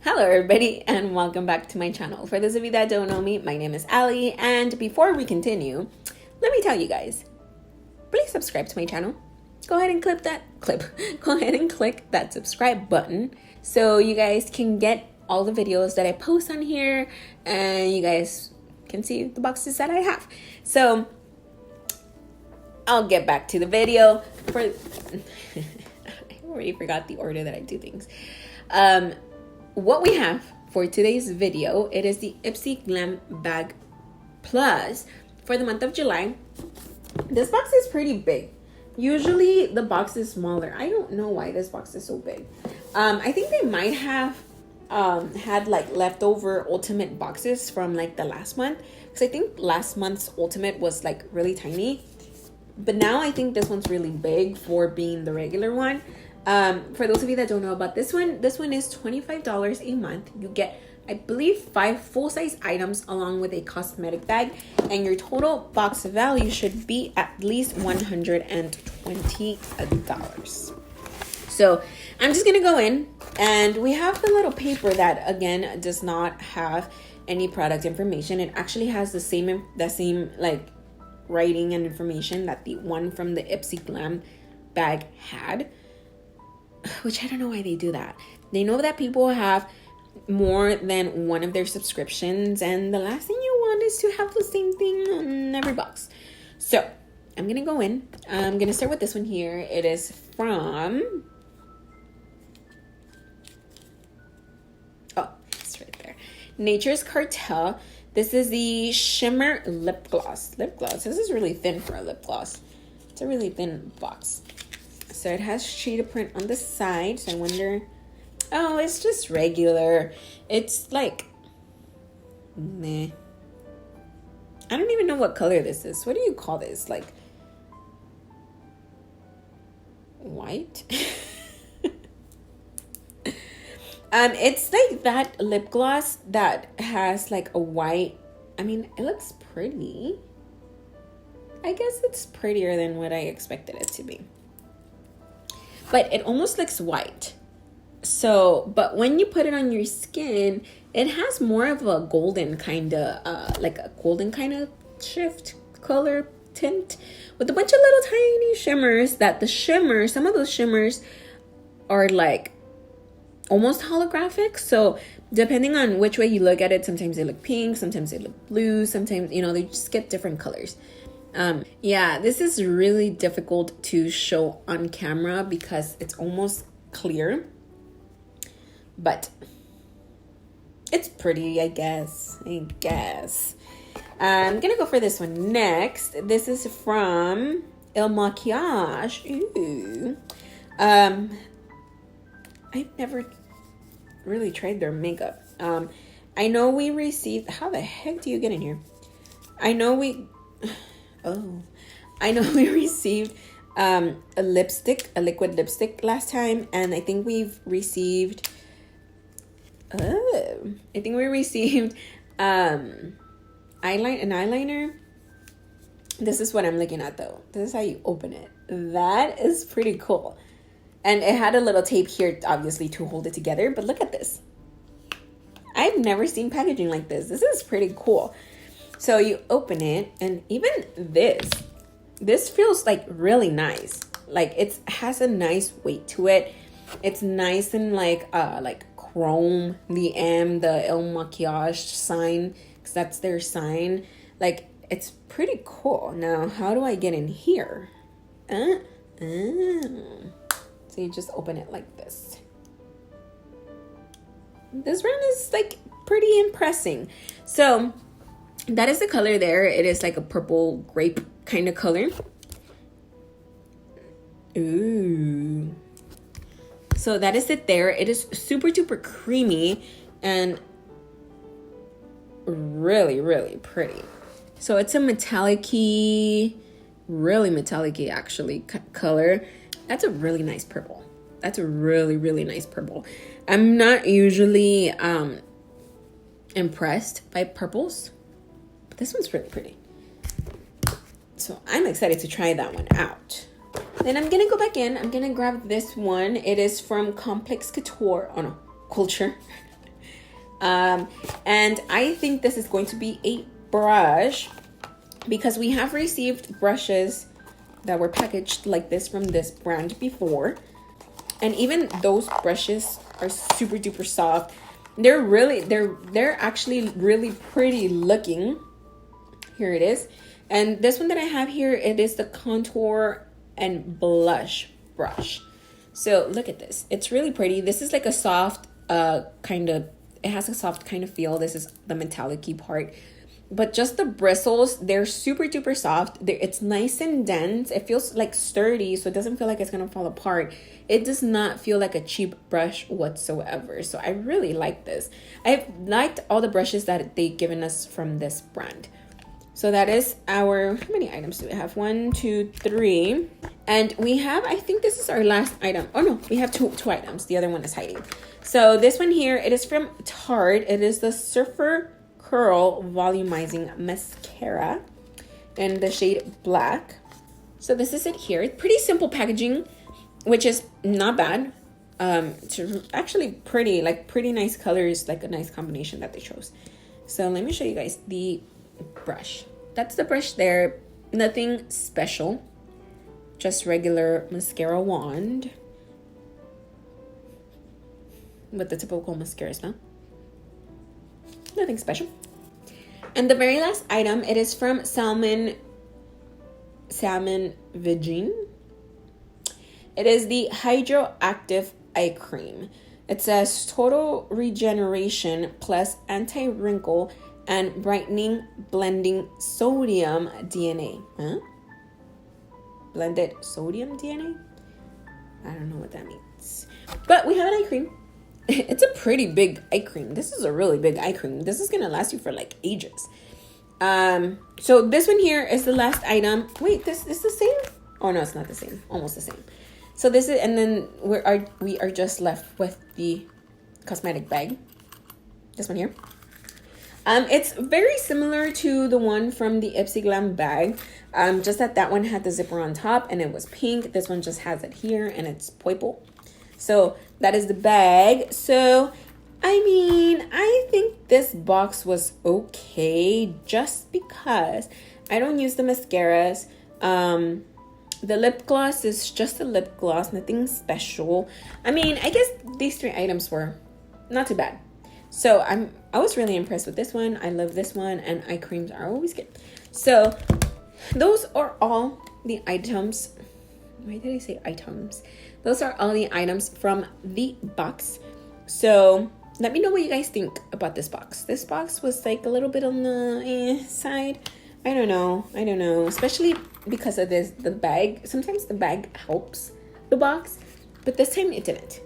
Hello everybody and welcome back to my channel. For those of you that don't know me, my name is Ali, and before we continue, let me tell you guys, please subscribe to my channel. Go ahead and go ahead and click that subscribe button so you guys can get all the videos that I post on here and you guys can see the boxes that I have. So I'll get back to the video. I already forgot the order that I do things. What we have for today's video, it is the Ipsy Glam Bag Plus for the month of July. This box is pretty big. Usually the box is smaller. I don't know why this box is so big. I think they might have had like leftover ultimate boxes from like the last month, because I think last month's ultimate was like really tiny, but now I think this one's really big for being the regular one. For those of you that don't know about this one is $25 a month. You get, I believe, 5 full-size items along with a cosmetic bag, and your total box value should be at least $120. So I'm just gonna go in, and we have the little paper that again does not have any product information. It actually has the same like writing and information that the one from the Ipsy Glam bag had, which I don't know why they do that. They know that people have more than one of their subscriptions, and the last thing you want is to have the same thing on every box. So I'm gonna go in. I'm gonna start with this one here. It is from, it's right there, Nature's Cartel. This is the Shimmer Lip Gloss. This is really thin for a lip gloss. It's a really thin box. So it has cheetah print on the side. So I wonder, oh, it's just regular. It's like, meh. I don't even know what color this is. What do you call this? Like white? It's like that lip gloss that has like a white, I mean, it looks pretty. I guess it's prettier than what I expected it to be. But it almost looks white. So, but when you put it on your skin, it has more of a golden kind of, like a golden kind of shift color tint with a bunch of little tiny shimmers. Some of those shimmers are like almost holographic. So depending on which way you look at it, sometimes they look pink, sometimes they look blue, sometimes, you know, they just get different colors. Yeah, this is really difficult to show on camera because it's almost clear, but it's pretty, I guess. I'm gonna go for this one next. This is from Il Maquillage. Ooh. I've never really tried their makeup. I know we received, how the heck do you get in here? I know we received a liquid lipstick last time, and I think we've received an eyeliner. This is what I'm looking at though. This is how you open it. That is pretty cool. And it had a little tape here, obviously, to hold it together, but look at this. I've never seen packaging like this. This is pretty cool. So you open it, and even this feels like really nice. Like it has a nice weight to it. It's nice and like chrome, the Il Maquillage sign, because that's their sign. Like it's pretty cool. Now, how do I get in here? So you just open it like this. This one is like pretty impressive. So that is the color there. It is like a purple grape kind of color. Ooh. So that is it there. It is super duper creamy and really, really pretty. So it's a metallic-y, really metallic-y actually color. That's a really nice purple. That's a really, really nice purple. I'm not usually impressed by purples, but this one's really pretty. So I'm excited to try that one out. Then I'm gonna go back in. I'm gonna grab this one. It is from Complex Couture. Oh no, Culture. And I think this is going to be a brush because we have received brushes that were packaged like this from this brand before. And even those brushes are super duper soft. They're actually really pretty looking. Here it is. And this one that I have here, it is the contour and blush brush. So look at this. It's really pretty. This is like a soft it has a soft kind of feel. This is the metallic-y part. But just the bristles, they're super duper soft. It's nice and dense. It feels like sturdy, so it doesn't feel like it's gonna fall apart. It does not feel like a cheap brush whatsoever. So I really like this. I've liked all the brushes that they've given us from this brand. So that is our, how many items do we have? 1, 2, 3. And we have, I think this is our last item. Oh no, we have two items. The other one is hiding. So this one here, it is from Tarte. It is the Surfer Curl Volumizing Mascara in the shade Black. So this is it here. Pretty simple packaging, which is not bad. It's actually pretty nice colors, like a nice combination that they chose. So let me show you guys the brush. That's the brush there. Nothing special, just regular mascara wand with the typical mascara smell. Nothing special. And the very last item, it is from Salmon Vigine. It is the Hydroactive Eye Cream. It says total regeneration plus anti-wrinkle and brightening blending sodium DNA. Huh? Blended sodium DNA? I don't know what that means. But we have an eye cream. It's a pretty big eye cream. This is a really big eye cream. This is gonna last you for like ages. So this one here is the last item. Wait, this is the same? Oh no, it's not the same. Almost the same. So this is, and then we are just left with the cosmetic bag. This one here. It's very similar to the one from the Ipsy Glam bag. Just that one had the zipper on top and it was pink. This one just has it here and it's purple. So that is the bag. So, I mean, I think this box was okay just because I don't use the mascaras. The lip gloss is just a lip gloss, nothing special. I mean, I guess these 3 items were not too bad. So I was really impressed with this one. I love this one, and eye creams are always good. So those are all the items. Why did I say items? Those are all the items from the box. So let me know what you guys think about this box. This box was like a little bit on the side. I don't know, especially because of the bag. Sometimes the bag helps the box, but this time it didn't,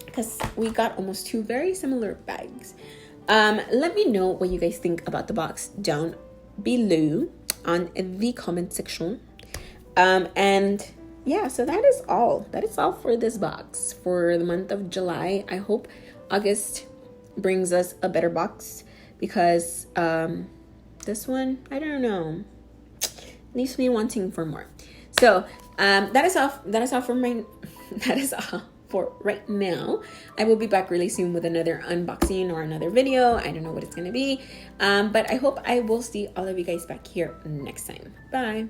because we got almost 2 very similar bags. Let me know what you guys think about the box down below on the comment section. And yeah, so that is all for this box for the month of July. I hope August brings us a better box, because this one, I don't know, leaves me wanting for more. So that is all for right now. I will be back really soon with another unboxing or another video. I don't know what it's gonna be, but I hope I will see all of you guys back here next time. Bye.